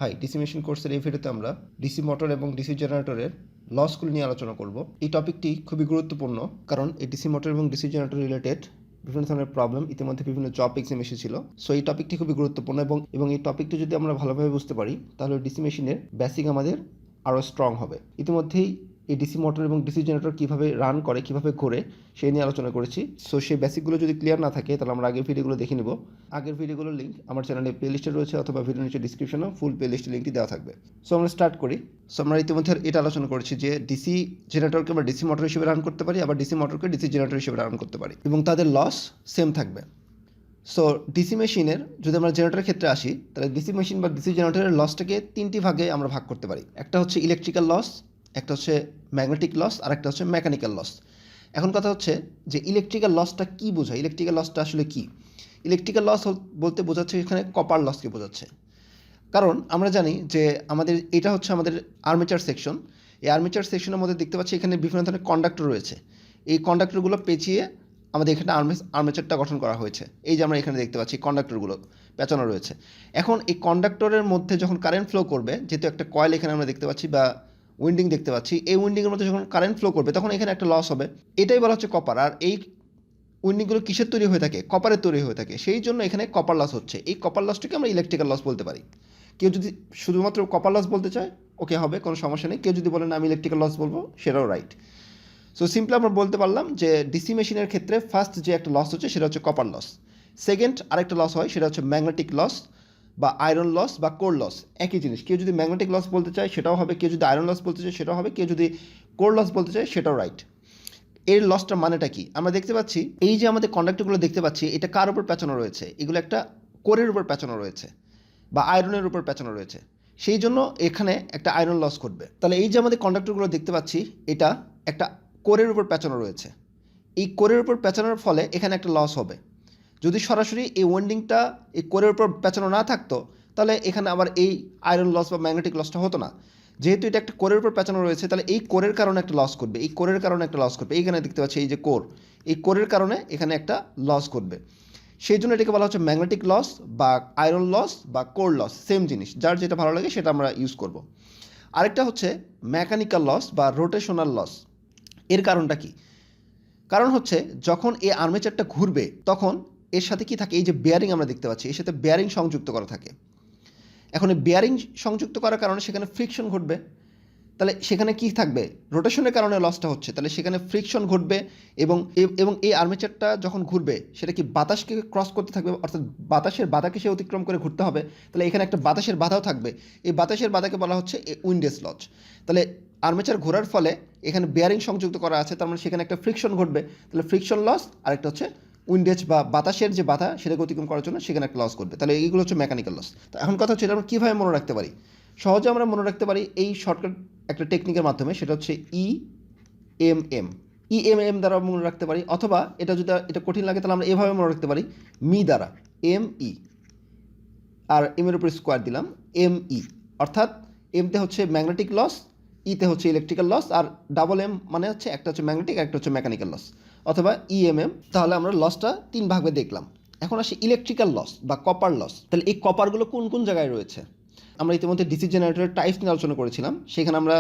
High, DC machine কোর্সের এই ভিডিওতে আমরা ডিসি মোটর এবং ডিসি জেনারেটরের লসগুলো নিয়ে আলোচনা করব। এই টপিকটি খুবই গুরুত্বপূর্ণ কারণ এই ডিসি মোটর এবং ডিসি জেনারেটর রিলেটেড বিভিন্ন ধরনের প্রবলেম ইতিমধ্যে বিভিন্ন জব এক্সাম এসেছিল। সো এই টপিকটি খুবই গুরুত্বপূর্ণ এবং এই টপিকটি যদি আমরা ভালোভাবে বুঝতে পারি তাহলে ডিসি মেশিনের বেসিক আমাদের আরও স্ট্রং হবে। ইতিমধ্যেই এই ডিসি মোটর এবং ডিসি জেনারেটর কীভাবে রান করে, কীভাবে ঘোরে সেই নিয়ে আলোচনা করেছি। সো সেই বেসিকগুলো যদি ক্লিয়ার না থাকে তাহলে আমরা আগের ভিডিওগুলো দেখে নেব। আগের ভিডিওগুলোর লিঙ্ক আমার চ্যানেলে প্লে লিস্টে রয়েছে অথবা ভিডিও নিচে ডিসক্রিপশনেও ফুল প্লে লিস্টের লিঙ্কটি দেওয়া থাকবে। সো আমরা স্টার্ট করি। সো আমরা ইতিমধ্যে এটা আলোচনা করেছি যে ডিসি জেনারেটরকে আমরা ডিসি মোটর হিসেবে রান করতে পারি, আবার ডিসি মোটরকে ডিসি জেনারেটর হিসেবে রান করতে পারি এবং তাদের লস সেম থাকবে। সো ডিসি মেশিনের যদি আমরা জেনারেটরের ক্ষেত্রে আসি তাহলে ডিসি মেশিন বা ডিসি জেনারেটরের লসটাকে তিনটি ভাগে আমরা ভাগ করতে পারি। একটা হচ্ছে ইলেকট্রিক্যাল লস, একটা হচ্ছে ম্যাগনেটিক লস, আর একটা হচ্ছে মেকানিক্যাল লস। এখন কথা হচ্ছে যে ইলেকট্রিক্যাল লসটা কী বোঝায়, ইলেকট্রিক্যাল লসটা আসলে কী? ইলেকট্রিক্যাল লস বলতে বোঝাচ্ছে এখানে কপার লসকে বোঝাচ্ছে। কারণ আমরা জানি যে এটা হচ্ছে আমাদের আর্মেচার সেকশন। এই আর্মেচার সেকশনের মধ্যে দেখতে পাচ্ছি এখানে বিভিন্ন ধরনের কন্ডাক্টর রয়েছে। এই কন্ডাক্টরগুলো পেঁচিয়ে আমাদের এখানে আর্মেচারটা গঠন করা হয়েছে। এই যে আমরা এখানে দেখতে পাচ্ছি কন্ডাক্টরগুলো পেঁচানো রয়েছে। এখন এই কন্ডাক্টরের মধ্যে যখন কারেন্ট ফ্লো করবে, যেহেতু একটা কয়েল এখানে আমরা দেখতে পাচ্ছি বা উইন্ডিং দেখতে পাচ্ছি, এই উইন্ডিংয়ের মধ্যে যখন কারেন্ট ফ্লো করবে তখন এখানে একটা লস হবে। এটাই বলা হচ্ছে কপার। আর এই উইন্ডিংগুলো কিসের তৈরি হয়ে থাকে? কপারের তৈরি হয়ে থাকে। সেই জন্য এখানে কপার লস হচ্ছে। এই কপার লসটাকে আমরা ইলেকট্রিক্যাল লস বলতে পারি। কেউ যদি শুধুমাত্র কপার লস বলতে চায় ওকে হবে, কোনো সমস্যা নেই। কেউ যদি বলেন আমি ইলেকট্রিক্যাল লস বলবো সেটাও রাইট। সো সিম্পলি আমরা বলতে পারলাম যে ডিসি মেশিনের ক্ষেত্রে ফার্স্ট যে একটা লস হচ্ছে সেটা হচ্ছে কপার লস। সেকেন্ড আরেকটা লস হয় সেটা হচ্ছে ম্যাগনেটিক লস বা আয়রন লস বা কোর লস। একই জিনিস। কেউ যদি ম্যাগনেটিক লস বলতে চায় সেটাও হবে, কেউ যদি আয়রন লস বলতে চায় সেটাও হবে, কেউ যদি কোর লস বলতে চায় সেটাও রাইট। এর লসটার মানেটা কি? আমরা দেখতে পাচ্ছি এই যে আমাদের কন্ডাক্টরগুলো দেখতে পাচ্ছি এটা কার উপর পেঁচানো রয়েছে? এগুলো একটা কোরের উপর পেঁচানো রয়েছে বা আয়রনের উপর পেঁচানো রয়েছে। সেই জন্য এখানে একটা আয়রন লস ঘটবে। তাহলে এই যে আমাদের কন্ডাক্টরগুলো দেখতে পাচ্ছি এটা একটা কোরের উপর পেঁচানো রয়েছে। এই কোরের উপর পেঁচানোর ফলে এখানে একটা লস হবে। যদি সরাসরি এই ওয়েন্ডিংটা এই কোরের উপর পেঁচানো না থাকতো তাহলে এখানে আবার এই আয়রন লস বা ম্যাগনেটিক লসটা হতো না। যেহেতু এটা একটা কোরের উপর পেঁচানো রয়েছে তাহলে এই কোরের কারণে একটা লস করবে, এই কোরের কারণে একটা লস করবে। এইখানে দেখতে পাচ্ছি এই যে কোর, এই কোরের কারণে এখানে একটা লস করবে। সেই জন্য এটাকে বলা হচ্ছে ম্যাগনেটিক লস বা আয়রন লস বা কোর লস। সেম জিনিস, যার যেটা ভালো লাগে সেটা আমরা ইউজ করব। আরেকটা হচ্ছে মেকানিক্যাল লস বা রোটেশনাল লস। এর কারণটা কি? কারণ হচ্ছে যখন এই আর্মেচারটা ঘুরবে তখন এর সাথে কি থাকে? এই যে বেয়ারিং আমরা দেখতে পাচ্ছি এর সাথে বেয়ারিং সংযুক্ত করা থাকে। এখন এই বেয়ারিং সংযুক্ত করার কারণে সেখানে ফ্রিকশন ঘটবে। তাহলে সেখানে কি থাকবে? রোটেশনের কারণে লসটা হচ্ছে, তাহলে সেখানে ফ্রিকশন ঘটবে এবং এই আর্মেচারটা যখন ঘুরবে সেটা কি বাতাসকে ক্রস করতে থাকবে, অর্থাৎ বাতাসের বাধাকে সে অতিক্রম করে ঘুরতে হবে। তাহলে এখানে একটা বাতাসের বাধাও থাকবে। এই বাতাসের বাধাকে বলা হচ্ছে উইন্ডেজ লস। তাহলে আর্মেচার ঘোরার ফলে এখানে বেয়ারিং সংযুক্ত করা আছে, তার মানে সেখানে একটা ফ্রিকশন ঘটবে। তাহলে ফ্রিকশন লস, আরেকটা হচ্ছে উইন্ডেজ বা বাতাসের যে বাধা সেটাকে অতিক্রম করার জন্য সেখানে একটা লস করবে। তাহলে এইগুলো হচ্ছে মেকানিক্যাল লস। তো এখন কথা হচ্ছে এটা আমরা কীভাবে মনে রাখতে পারি? সহজে আমরা মনে রাখতে পারি এই শর্টকাট একটা টেকনিকের মাধ্যমে, সেটা হচ্ছে ইএমএম দ্বারা মনে রাখতে পারি, অথবা এটা কঠিন লাগে তাহলে আমরা এভাবে মনে রাখতে পারি মি দ্বারা, এমই আর এর উপর স্কোয়ার দিলাম এমই। অর্থাৎ এমতে হচ্ছে ম্যাগনেটিক লস, ইতে হচ্ছে ইলেকট্রিক্যাল লস, আর ডাবল এম মানে হচ্ছে একটা হচ্ছে ম্যাগনেটিক, একটা হচ্ছে মেকানিক্যাল লস অথবা ইএমএম। তাহলে আমরা লসটা তিন ভাগে দেখলাম। এখন আসি ইলেকট্রিক্যাল লস বা কপার লস। তাহলে এই কপারগুলো কোন কোন জায়গায় রয়েছে? আমরা ইতিমধ্যে ডিসি জেনারেটরের টাইপস নিয়ে আলোচনা করেছিলাম। সেখানে আমরা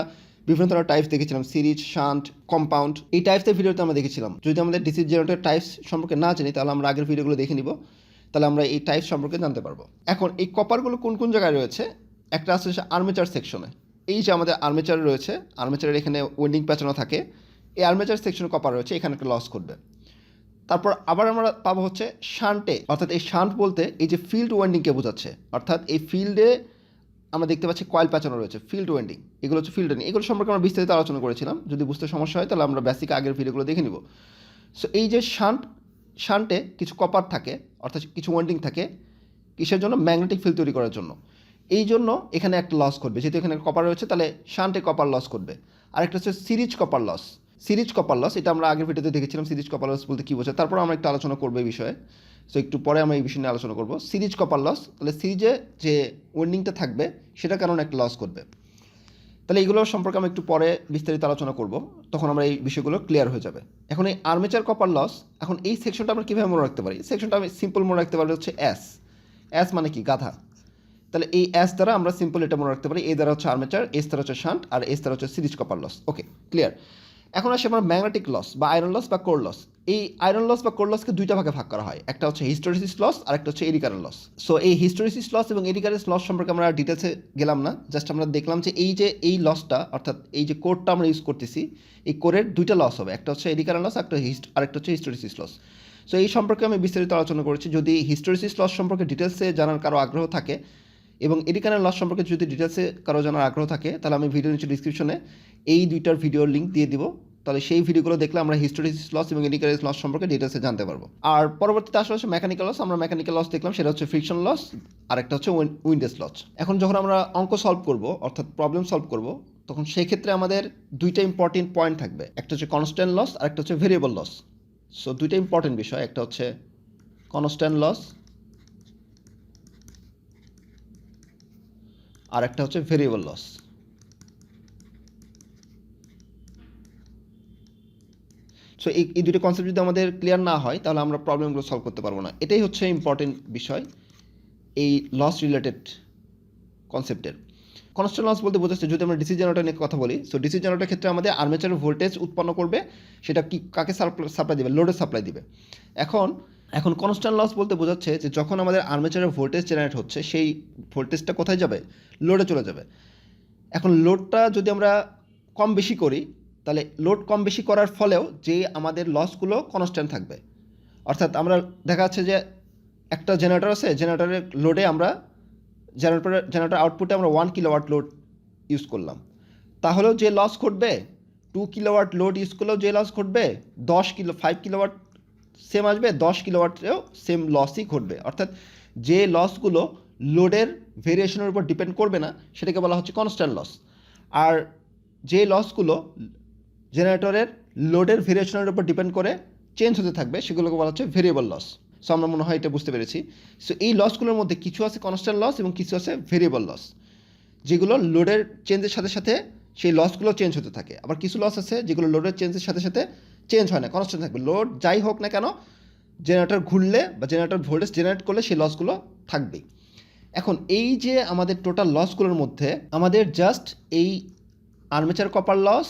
বিভিন্ন ধরনের টাইপস দেখেছিলাম, সিরিজ, শান্ট, কম্পাউন্ড। এই টাইপসের ভিডিওতে আমরা দেখেছিলাম। যদি আমাদের ডিসি জেনারেটরের টাইপস সম্পর্কে না জানি তাহলে আমরা আগের ভিডিওগুলো দেখে নিব, তাহলে আমরা এই টাইপস সম্পর্কে জানতে পারবো। এখন এই কপারগুলো কোন কোন জায়গায় রয়েছে? একটা আছে আর্মেচার সেকশনে। এই যে আমাদের আর্মেচার রয়েছে, আর্মেচারের এখানে ওয়েন্ডিং পেঁচানো থাকে, এই আর্মেচার সেকশনে কপার রয়েছে, এখানে একটা লস করবে। তারপর আবার আমরা পাবো হচ্ছে শান্টে, অর্থাৎ এই শান্ট বলতে এই যে ফিল্ড ওয়েন্ডিংকে বোঝাচ্ছে। অর্থাৎ এই ফিল্ডে আমরা দেখতে পাচ্ছি কয়েল পেঁচানো রয়েছে, ফিল্ড ওয়েন্ডিং। এগুলো হচ্ছে ফিল্ড ওয়েন্ডিং। এগুলো সম্পর্কে আমরা বিস্তারিত আলোচনা করেছিলাম। যদি বুঝতে সমস্যা হয় তাহলে আমরা বেসিক আগের ভিডিওগুলো দেখে নিব। সো এই যে শান্টে কিছু কপার থাকে, অর্থাৎ কিছু ওয়েন্ডিং থাকে। কিসের জন্য? ম্যাগনেটিক ফিল্ড তৈরি করার জন্য। এই জন্য এখানে একটা লস করবে। যেহেতু এখানে কপার রয়েছে তাহলে শান্টে কপার লস করবে। আরেকটা হচ্ছে series copper loss. Series copper loss, এটা আমরা আগের ভিডিওতে দেখেছিলাম সিরিজ কপার লস বলতে কী বোঝায়। তারপর আমরা একটু আলোচনা করবো এই বিষয়ে। সো একটু পরে আমরা এই বিষয় নিয়ে আলোচনা করবো। সিরিজ কপার লস, তাহলে সিরিজে যে ওয়েন্ডিংটা থাকবে সেটার কারণে একটা লস করবে। তাহলে এইগুলো সম্পর্কে আমরা একটু পরে বিস্তারিত আলোচনা করব, তখন আমরা এই বিষয়গুলো ক্লিয়ার হয়ে যাবে। এখন এই আর্মেচার কপার লস, এখন এই সেকশনটা আমরা কীভাবে মনে রাখতে পারি? সেকশনটা আমি সিম্পল মনে রাখতে পারি হচ্ছে এস মানে কি? গাধা। তাহলে এই এস দ্বারা আমরা সিম্পল এটা মনে রাখতে পারি, এ দ্বারা হচ্ছে আর্মেচার, এস দ্বারা হচ্ছে শান্ট, আর এস দ্বারা হচ্ছে সিরিজ কপার লস। ওকে, ক্লিয়ার। এখন আসে আমরা ম্যাগনেটিক লস বা আয়রন লস বা কোর লস। এই আয়রন লস বা কোর লসকে দুইটা ভাগে ভাগ করা হয়, একটা হচ্ছে হিস্টোরিসিস লস আর একটা হচ্ছে এডি কারেন্ট লস। সো এই হিস্টোরিসিস লস এবং এডি কারেন্ট লস সম্পর্কে আমরা ডিটেলসে গেলাম না, জাস্ট আমরা দেখলাম যে এই লসটা অর্থাৎ এই যে কোরটা আমরা ইউজ করতেছি, এই কোরের দুইটা লস হবে, একটা হচ্ছে এডি কারেন্ট লস, আরেকটা হচ্ছে হিস্টোরিসিস লস। সো এই সম্পর্কে আমি বিস্তারিত আলোচনা করেছি। যদি হিস্টোরিসিস লস সম্পর্কে ডিটেলসে জানার কারো আগ্রহ থাকে এবং এডি কারেন্ট লস সম্পর্কে যদি ডিটেলসে কারো জানার আগ্রহ থাকে, তাহলে আমি ভিডিও নিচে ডিসক্রিপশনে এই দুইটার ভিডিওর লিঙ্ক দিয়ে দিব। তাহলে সেই ভিডিওগুলো দেখলে আমরা হিস্টোরিসিস লস এবং এডি কারেন্ট লস সম্পর্কে ডিটেলসে জানতে পারবো। আর পরবর্তীতে আসলে হচ্ছে মেকানিক্যাল লস। আমরা মেকানিক্যাল লস দেখলাম, সেটা হচ্ছে ফ্রিকশন লস, আর একটা হচ্ছে উইন্ডেজ লস। এখন যখন আমরা অঙ্ক সলভ করব অর্থাৎ প্রবলেম সলভ করব, তখন সেই ক্ষেত্রে আমাদের দুইটা ইম্পর্টেন্ট পয়েন্ট থাকবে, একটা হচ্ছে কনস্ট্যান্ট লস আর একটা হচ্ছে ভেরিয়েবল লস। সো দুইটা ইম্পর্টেন্ট বিষয়, একটা হচ্ছে কনস্ট্যান্ট লস আর একটা হচ্ছে ভেরিয়েবল লস। সো এই দুটো কনসেপ্ট যদি আমাদের ক্লিয়ার না হয়, তাহলে আমরা প্রবলেমগুলো সলভ করতে পারবো না। এটাই হচ্ছে ইম্পর্টেন্ট বিষয় এই লস রিলেটেড কনসেপ্টের। কনস্ট্যান্ট লস বলতে বোঝাচ্ছে, যদি আমরা ডিসি জেনারেটর নিয়ে কথা বলি, সো ডিসি জেনারেটরের ক্ষেত্রে আমাদের আর্মেচারের ভোল্টেজ উৎপন্ন করবে, সেটা কি কাকে সাপ্লাই দিবে? লোডে সাপ্লাই দিবে। এখন কনস্ট্যান্ট লস বলতে বোঝাচ্ছে যে যখন আমাদের আর্মেচারের ভোল্টেজ জেনারেট হচ্ছে, সেই ভোল্টেজটা কোথায় যাবে? লোডে চলে যাবে। এখন লোডটা যদি আমরা কম বেশি করি, তাহলে লোড কম বেশি করার ফলেও যে আমাদের লসগুলো কনস্ট্যান্ট থাকবে। অর্থাৎ আমরা দেখা যাচ্ছে যে একটা জেনারেটর আছে, জেনারেটরের লোডে আমরা জেনারেটর আউটপুটে আমরা 1 কিলোওয়াট লোড ইউজ করলাম, তাহলেও যে লস ঘটবে, 2 কিলোওয়াট লোড ইউজ করলেও যে লস ঘটবে, 5 কিলোওয়াট সেম আসবে, 10 কিলোওয়াটেও সেম লসই ঘটবে। অর্থাৎ যে লসগুলো লোডের ভেরিয়েশনের উপর ডিপেন্ড করবে না, সেটাকে বলা হচ্ছে কনস্ট্যান্ট লস। আর যে লসগুলো জেনারেটরের লোডের ভেরিয়েশনের উপর ডিপেন্ড করে চেঞ্জ হতে থাকবে, সেগুলোকে বলা হচ্ছে ভেরিয়েবল লস। সো আমরা মনে হয় এটা বুঝতে পেরেছি। সো এই লসগুলোর মধ্যে কিছু আছে কনস্ট্যান্ট লস এবং কিছু আছে ভেরিয়েবল লস, যেগুলো লোডের চেঞ্জের সাথে সাথে সেই লসগুলো চেঞ্জ হতে থাকে। আবার কিছু লস আছে যেগুলো লোডের চেঞ্জের সাথে সাথে চেঞ্জ হয় না, কনস্ট্যান্ট থাকবে। লোড যাই হোক না কেন, জেনারেটর ঘুরলে বা জেনারেটর ভোল্টেজ জেনারেট করলে সেই লসগুলো থাকবেই। এখন এই যে আমাদের টোটাল লসগুলোর মধ্যে আমাদের জাস্ট এই আর্মেচার কপার লস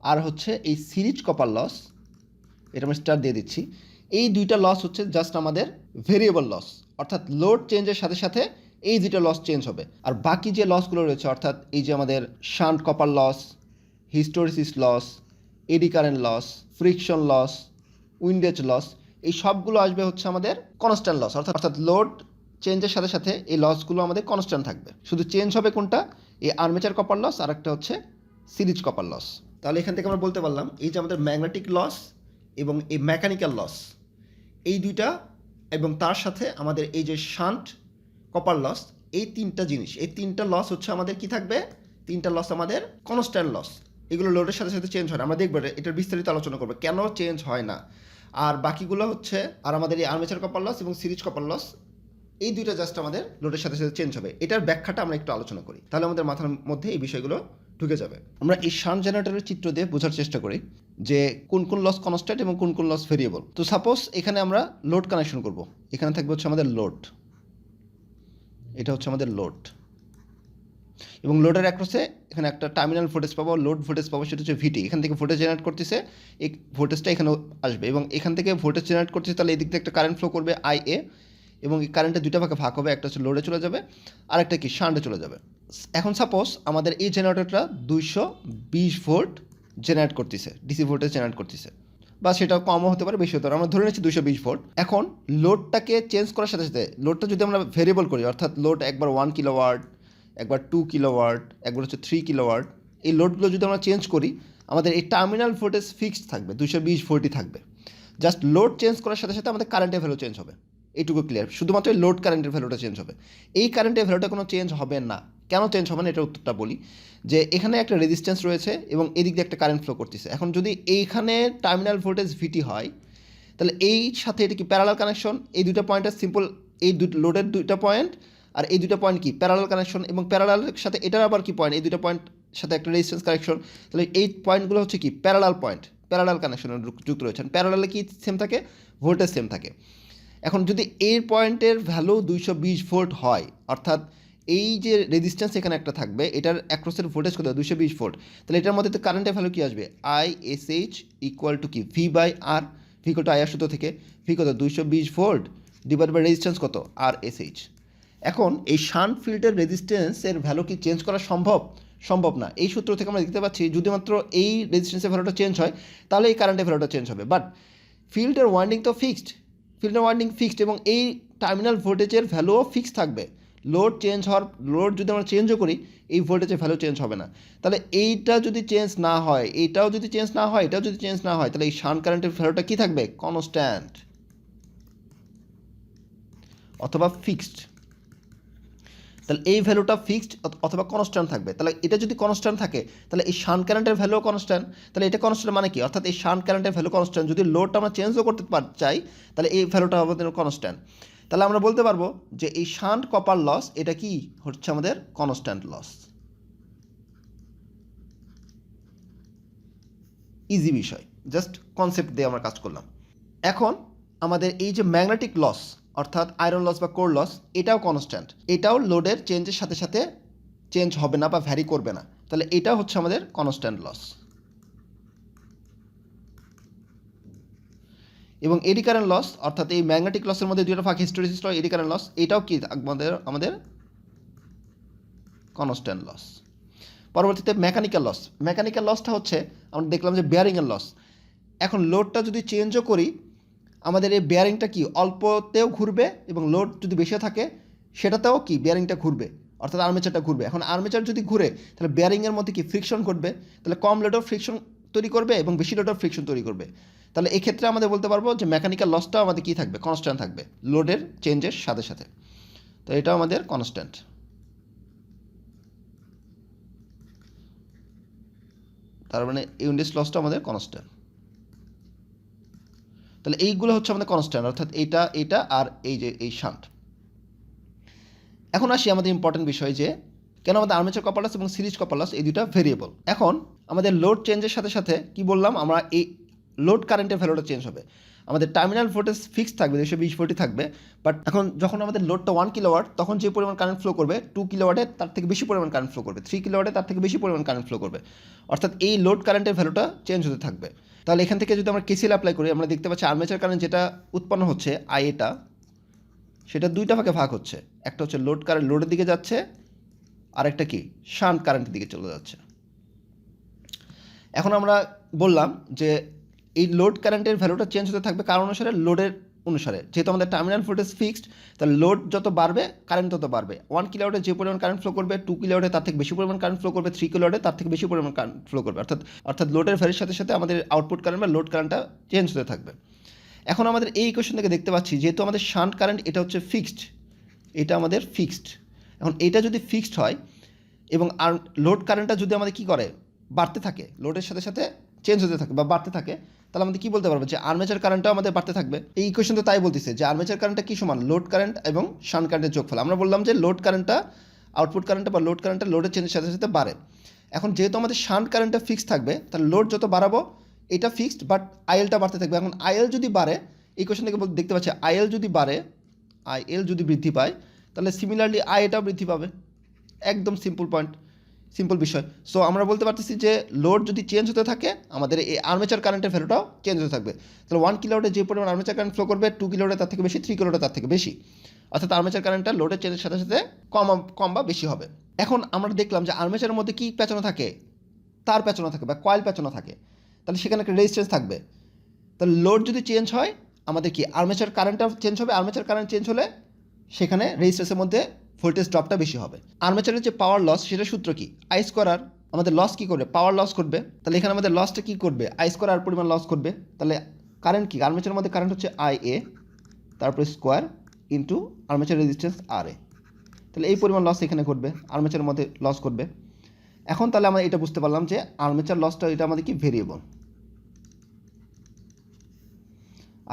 আর হচ্ছে এই সিরিজ কপার লস, এটা আমি স্টার দিয়ে দিচ্ছি, এই দুইটা লস হচ্ছে জাস্ট আমাদের ভেরিয়েবল লস। অর্থাৎ লোড চেঞ্জের সাথে সাথে এই দুইটা লস চেঞ্জ হবে। আর বাকি যে লসগুলো রয়েছে, অর্থাৎ এই যে আমাদের shunt copper loss, hysteresis loss, eddy current loss, friction loss, windage loss, এই সবগুলো আসবে হচ্ছে আমাদের কনস্ট্যান্ট লস। অর্থাৎ লোড চেঞ্জের সাথে সাথে এই লসগুলো আমাদের কনস্ট্যান্ট থাকবে, শুধু চেঞ্জ হবে কোনটা? এই আর্মেচার কপার লস আর একটা হচ্ছে সিরিজ কপার লস। তাহলে এখান থেকে আমরা বলতে পারলাম এই যে আমাদের ম্যাগনেটিক লস এবং এই মেকানিক্যাল লস, এই দুইটা এবং তার সাথে আমাদের এই যে শান্ট কপার লস, এই তিনটা জিনিস, এই তিনটা লস হচ্ছে আমাদের কি থাকবে? তিনটা লস আমাদের কনস্ট্যান্ট লস। এগুলো লোডের সাথে সাথে চেঞ্জ হয় না। আমরা দেখবো এটার বিস্তারিত আলোচনা করবো কেন চেঞ্জ হয় না। আর বাকিগুলো হচ্ছে, আর আমাদের এই আর্মেচার কপার লস এবং সিরিজ কপার লস, এই দুইটা জাস্ট আমাদের লোডের সাথে সাথে চেঞ্জ হবে। এটার ব্যাখ্যাটা আমরা একটু আলোচনা করি, তাহলে আমাদের মাথার মধ্যে এই বিষয়গুলো ঢুকে যাবে। আমরা এই শান্ট জেনারেটরের চিত্র দিয়ে বোঝার চেষ্টা করি যে কোন কোন লস কনস্ট্যান্ট এবং কোন কোন লস ভেরিয়েবল। তো সাপোজ এখানে আমরা লোড কানেকশন করব, এখানে থাকবে হচ্ছে আমাদের লোড, এটা হচ্ছে আমাদের লোড, এবং লোডের অ্যাক্রসে এখানে একটা টার্মিনাল ভোল্টেজ পাবো, লোড ভোল্টেজ পাবো, সেটা হচ্ছে ভিটি। এখান থেকে ভোল্টেজ জেনারেট করতেছে, এই ভোল্টেজটা এখানে আসবে এবং এখান থেকে ভোল্টেজ জেনারেট করতেছে, তাহলে এই দিক থেকে একটা কারেন্ট ফ্লো করবে IA, এবং এই কারেন্টের দুইটা ভাগে ভাগ হবে, একটা হচ্ছে লোডে চলে যাবে আর একটা কি শান্টে চলে যাবে। এখন সাপোজ আমাদের এই জেনারেটরটা 220 ভোল্ট জেনারেট করতেছে, ডিসি ভোল্টেজ জেনারেট করতেছে, বা সেটা কমও হতে পারে বেশি হতে পারে, আমরা ধরে নিচ্ছি 220 ভোল্ট। এখন লোডটাকে চেঞ্জ করার সাথে সাথে লোডটা যদি আমরা ভেরিয়েবল করি, অর্থাৎ লোড একবার 1 কিলোওয়াট, একবার 2 কিলোওয়াট, একবার হচ্ছে 3 কিলোওয়াট, এই লোডগুলো যদি আমরা চেঞ্জ করি, আমাদের এই টার্মিনাল ভোল্টেজ ফিক্সড থাকবে, 220 ভোল্টই থাকবে। জাস্ট লোড চেঞ্জ করার সাথে সাথে আমাদের কারেন্টের ভ্যালু চেঞ্জ হবে, এইটুকু ক্লিয়ার। শুধুমাত্র লোড কারেন্টের ভ্যালুটা চেঞ্জ হবে, এই কারেন্টের ভ্যালুটা কোনো চেঞ্জ হবে না। কেন চেঞ্জ হবে না, এটার উত্তরটা বলি। যে এখানে একটা রেজিস্ট্যান্স রয়েছে এবং এদিক দিয়ে একটা কারেন্ট ফ্লো করতেছে। এখন যদি এইখানে টার্মিনাল ভোল্টেজ ভিটি হয়, তাহলে এই সাথে এটা কি প্যারালাল কানেকশন, এই দুটো পয়েন্টের সিম্পল, এই লোডের দুইটা পয়েন্ট আর এই দুটো পয়েন্ট কি প্যারালাল কানেকশন, এবং প্যারালালের সাথে এটার আবার কি পয়েন্ট, এই দুটো পয়েন্ট সাথে একটা রেজিস্ট্যান্স কানেকশন। তাহলে এই পয়েন্টগুলো হচ্ছে কি প্যারালাল পয়েন্ট, প্যারালাল কানেকশনে যুক্ত রয়েছেন। প্যারালালে কি সেম থাকে? ভোল্টেজ সেম থাকে। এখন যদি এর পয়েন্টের ভ্যালু 220 ভোল্ট হয়, অর্থাৎ এই যে রেজিস্ট্যান্স এখানে একটা থাকবে, এটার অ্যাক্রসের ভোল্টেজ কত 220 ভোল্ট, তাহলে এটার মধ্যে তো কারেন্টের ভ্যালু কী আসবে ISH ইকুয়াল টু কি V/R, ভি কত IR সূত্র থেকে ভি কত 220 ভোল্ট ডিভাইড বাই রেজিস্ট্যান্স কত RSH। এখন এই শান্ট ফিল্ডের রেজিস্ট্যান্সের ভ্যালু কি চেঞ্জ করা সম্ভব না। এই সূত্র থেকে আমরা দেখতে পাচ্ছি শুধুমাত্র এই রেজিস্ট্যান্সের ভ্যালুটা চেঞ্জ হয় তাহলে এই কারেন্টের ভ্যালুটা চেঞ্জ হবে, বাট ফিল্ডের ওয়াইন্ডিং তো ফিক্সড, এবং এই টার্মিনাল ভোল্টেজের ভ্যালুও ফিক্স থাকবে। লোড যদি আমরা চেঞ্জও করি এই ভোল্টেজের ভ্যালু চেঞ্জ হবে না। তাহলে এইটা যদি চেঞ্জ না হয়, এটাও যদি চেঞ্জ না হয়, তাহলে এই শান্ট কারেন্টের ভ্যালুটা কী থাকবে কনস্ট্যান্ট অথবা ফিক্সড। তাহলে এই ভ্যালুটা ফিক্সড অথবা কনস্ট্যান্ট থাকবে। তাহলে এটা যদি কনস্ট্যান্ট থাকে তাহলে এই শান্ট কারেন্টের ভ্যালুও কনস্ট্যান্ট। তাহলে এটা কনস্ট্যান্ট মানে কি, অর্থাৎ এই শান্ট কারেন্টের ভ্যালু কনস্ট্যান্ট। যদি লোডটা আমরা চেঞ্জও করতে চাই তাহলে এই ভ্যালুটা আমাদের কনস্ট্যান্ট। তাহলে আমরা বলতে পারবো যে এই শান্ট কপার লস এটা কি হচ্ছে আমাদের কনস্ট্যান্ট লস। ইজি বিষয়, জাস্ট কনসেপ্ট দিয়ে আমরা কাজ করলাম। এখন আমাদের এই যে ম্যাগনেটিক লস অর্থাৎ আয়রন লস বা কোর লস এটাও কনস্ট্যান্ট, এটাও লোডের চেঞ্জের সাথে সাথে চেঞ্জ হবে না বা ভ্যারি করবে না। তাহলে এটা হচ্ছে আমাদের কনস্ট্যান্ট লস। এবং এডি কারেন্ট লস অর্থাৎ এই ম্যাগনেটিক লসের মধ্যে দুইটা ভাগ hysteresis loss, eddy current loss এটাও কি আমাদের কনস্ট্যান্ট লস। পরবর্তীতে মেকানিক্যাল লসটা হচ্ছে আমরা দেখলাম যে বেয়ারিংয়ের লস। এখন লোডটা যদি চেঞ্জও করি আমাদের এই বেয়ারিংটা কি অল্পতেও ঘুরবে এবং লোড যদি বেশি থাকে সেটাতেও কি বেয়ারিংটা ঘুরবে, অর্থাৎ আর্মেচারটা ঘুরবে। এখন আর্মেচার যদি ঘুরে তাহলে বেয়ারিংয়ের মধ্যে কি ফ্রিকশন ঘটবে, তাহলে কম লোডও ফ্রিকশন তৈরি করবে এবং বেশি লোডও ফ্রিকশন তৈরি করবে। তাহলে এই ক্ষেত্রে আমাদের বলতে পারবো যে মেকানিক্যাল লসটাও আমাদের কী থাকবে কনস্ট্যান্ট থাকবে লোডের চেঞ্জের সাথে সাথে। তো এটাও আমাদের কনস্ট্যান্ট। তার মানে ইউনিট লসটা আমাদের কনস্ট্যান্ট। তাহলে এইগুলো হচ্ছে আমাদের কনস্ট্যান্ট, অর্থাৎ এটা আর এই যে এই শান্ট। এখন আসি আমাদের ইম্পর্টেন্ট বিষয় যে কেন আমাদের আর্মেচার কপার লস এবং সিরিজ কপার লস এই দুটো ভেরিয়েবল। এখন আমাদের লোড চেঞ্জের সাথে সাথে কি বললাম আমরা এই লোড কারেন্টের ভ্যালুটা চেঞ্জ হবে। আমাদের টার্মিনাল ভোল্টেজ ফিক্সড থাকবে 220 ভোল্টই থাকবে, বাট এখন যখন আমাদের লোডটা 1 কিলোওয়াট তখন যে পরিমাণ কারেন্ট ফ্লো করবে 2 কিলোওয়াটে তার থেকে বেশি পরিমাণ কারেন্ট ফ্লো করবে, 3 কিলোওয়াটে তার থেকে বেশি পরিমাণ কারেন্ট ফ্লো করবে, অর্থাৎ এই লোড কারেন্টের ভ্যালুটা চেঞ্জ হতে থাকবে। তাহলে এখান থেকে যদি আমরা কেসিএল অ্যাপ্লাই করি আমরা দেখতে পাচ্ছি আর্মেচার কারেন্ট যেটা উৎপন্ন হচ্ছে এটা সেটা দুইটা ভাগ হচ্ছে, একটা হচ্ছে লোড কারেন্ট লোডের দিকে যাচ্ছে, আর একটা কি শান্ট কারেন্টের দিকে চলে যাচ্ছে। এখন আমরা বললাম যে এই লোড কারেন্টের ভ্যালুটা চেঞ্জ হতে থাকবে কারণ লোডের অনুসারে, যেহেতু আমাদের টার্মিনাল ভোল্টেজ ফিক্সড তাহলে লোড যত বাড়বে কারেন্ট তত বাড়বে। 1 কিলোওয়াটে যে পরিমাণ কারেন্ট ফ্লো করবে 2 কিলোওয়াটে তার থেকে বেশি পরিমাণ কারেন্ট ফ্লো করবে, 3 কিলোওয়াটে তার থেকে বেশি পরিমাণ কারেন্ট ফ্লো করবে, অর্থাৎ লোডের ভ্যালুর সাথে সাথে আমাদের আউটপুট কারেন্ট বা লোড কারেন্টটা চেঞ্জ হতে থাকবে। এখন আমাদের এই ইকুয়েশন থেকে দেখতে পাচ্ছি যেহেতু আমাদের শান্ট কারেন্ট এটা হচ্ছে ফিক্সড, এটা আমাদের ফিক্সড। এখন এটা যদি ফিক্সড হয় এবং আর লোড কারেন্টটা যদি আমাদের কী করে বাড়তে থাকে, লোডের সাথে সাথে চেঞ্জ হতে থাকে বা বাড়তে থাকে, তাহলে আমাদের কী বলতে পারবো যে আর্মেচার কারেন্টটাও আমাদের বাড়তে থাকবে। এই ইকুয়েশন তো তাই বলতেছে যে আর্মেচার কারেন্টটা কী সমান লোড কারেন্ট এবং শান্ট কারেন্টের যোগফল। আমরা বললাম যে লোড কারেন্টটা আউটপুট কারেন্টটা বা লোড কারেন্টটা লোডের চেঞ্জের সাথে সাথে বাড়ে। এখন যেহেতু আমাদের শান্ট কারেন্টটা ফিক্সড থাকবে তাহলে লোড যত বাড়াবো এটা ফিক্সড, বাট আইএলটা বাড়তে থাকবে। এখন আইএল যদি বাড়ে ইকুয়েশন থেকে দেখতে পাচ্ছি আইএল যদি বাড়ে, আইএল যদি বৃদ্ধি পায় তাহলে সিমিলারলি আই এটাও বৃদ্ধি পাবে। একদম সিম্পল বিষয়। সো আমরা বলতে পারতেছি যে লোড যদি চেঞ্জ হতে থাকে আমাদের এই আর্মেচার কারেন্টের ভ্যালুটাও চেঞ্জ হতে থাকবে। তাহলে 1 কিলোওয়াটে যে পরিমাণ আর্মেচার কারেন্ট ফ্লো করবে 2 কিলোওয়াটে তার থেকে বেশি, 3 কিলোওয়াটে তার থেকে বেশি, অর্থাৎ আর্মেচার কারেন্টটা লোডের চেঞ্জের সাথে সাথে কম বা বেশি হবে। এখন আমরা দেখলাম যে আর্মেচারের মধ্যে কী পেঁচানো থাকে, তার পেঁচানো থাকে বা কয়েল পেঁচানো থাকে, তাহলে সেখানে একটা রেজিস্ট্যান্স থাকবে। তাহলে লোড যদি চেঞ্জ হয় আমাদের কি আর্মেচার কারেন্টটা চেঞ্জ হবে, আর্মেচার কারেন্ট চেঞ্জ হলে সেখানে রেজিস্ট্যান্সের মধ্যে ভোল্টেজ ড্রপটা বেশি হবে। আর্মেচারের যে পাওয়ার লস সেটা সূত্র কি আই স্কোয়ার আর, আমাদের লস কী করবে পাওয়ার লস করবে, তাহলে এখানে আমাদের লসটা কী করবে আই স্কোয়ার আর পরিমাণ লস করবে। তাহলে কারেন্ট কি আর্মেচারের মধ্যে কারেন্ট হচ্ছে আই এ তারপরে স্কোয়ার ইন্টু আর্মেচার রেজিস্ট্যান্স আর এ, তাহলে এই পরিমাণ লস এখানে ঘটবে আর্মেচারের মধ্যে লস করবে। এখন তাহলে আমরা এটা বুঝতে পারলাম যে আর্মেচার লসটা এটা আমাদের কি ভেরিয়েবল,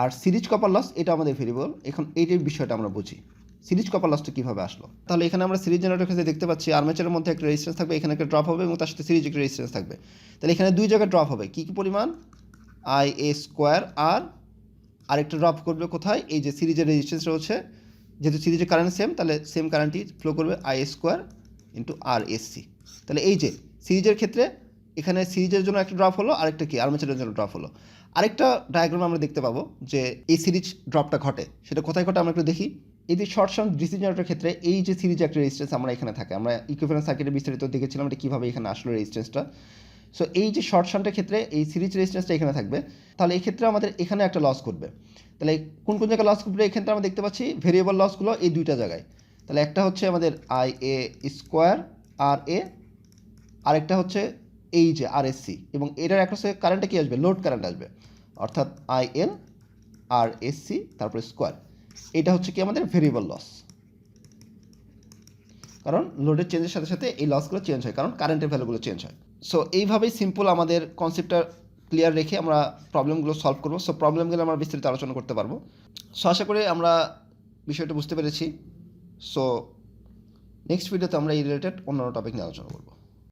আর সিরিজ কপার লস এটা আমাদের ভেরিয়েবল। এখন এইটার বিষয়টা আমরা বুঝি সিরিজ কপার লসটা কীভাবে আসলো। তাহলে এখানে আমরা সিরিজ জেনারেটর ক্ষেত্রে দেখতে পাচ্ছি আর্মেচারের মধ্যে একটা রেজিস্ট্যান্স থাকবে, এখানে একটা ড্রপ হবে এবং তার সাথে সিরিজ একটা রেজিস্ট্যান্স থাকবে। তাহলে এখানে দুই জায়গায় ড্রপ হবে, কী পরিমাণ আই এ স্কোয়ার আর আরেকটা ড্রপ করবে কোথায় এই যে সিরিজের রেজিস্ট্যান্সটা হচ্ছে যেহেতু সিরিজের কারেন্ট সেম, তাহলে সেম কারেন্টই ফ্লো করবে I square into R S C. তাহলে এই যে সিরিজের ক্ষেত্রে এখানে সিরিজের জন্য একটা ড্রপ হলো, আরেকটা কি আর্মেচারের জন্য ড্রপ হলো। আরেকটা ডায়াগ্রাম আমরা দেখতে পাবো যে এই সিরিজ ড্রপটা ঘটে, সেটা কোথায় ঘটে আমরা একটু দেখি। এই যে শর্ট শান্ট ডিসি জেনারেটরের ক্ষেত্রে এই যে সিরিজে একটা রেজিস্ট্যান্স আমরা এখানে থাকে, আমরা ইকুইভ্যালেন্ট সার্কিটে বিস্তারিত দেখেছিলাম এটা কীভাবে এখানে আসলো রেজিস্ট্যান্সটা। সো এই যে শর্ট শান্টের ক্ষেত্রে এই সিরিজ রেজিস্ট্যান্সটা এখানে থাকবে, তাহলে এই ক্ষেত্রে আমাদের এখানে একটা লস ঘটবে। তাহলে কোন কোন জায়গায় লস ঘটবে, এক্ষেত্রে আমরা দেখতে পাচ্ছি ভেরিয়েবল লসগুলো এই দুইটা জায়গায়। তাহলে একটা হচ্ছে আমাদের আই এ স্কোয়ার আর এ, আরেকটা হচ্ছে এই যে আর এস সি, এবং এটার একটা কারেন্টটা কী আসবে, লোড কারেন্ট আসবে, অর্থাৎ I L R S C তারপরে স্কোয়ার। এটা হচ্ছে কি আমাদের ভেরিয়েবল লস, কারণ লোডের চেঞ্জের সাথে সাথে এই লসগুলো চেঞ্জ হয়, কারণ কারেন্টের ভ্যালুগুলো চেঞ্জ হয়। সো এইভাবেই সিম্পল আমাদের কনসেপ্টটা ক্লিয়ার রেখে আমরা প্রবলেমগুলো সলভ করবো। সো প্রবলেমগুলো আমরা বিস্তারিত আলোচনা করতে পারবো। সো আশা করি আমরা বিষয়টা বুঝতে পেরেছি। সো নেক্সট ভিডিওতে আমরা এই রিলেটেড অন্যান্য টপিক নিয়ে আলোচনা করবো।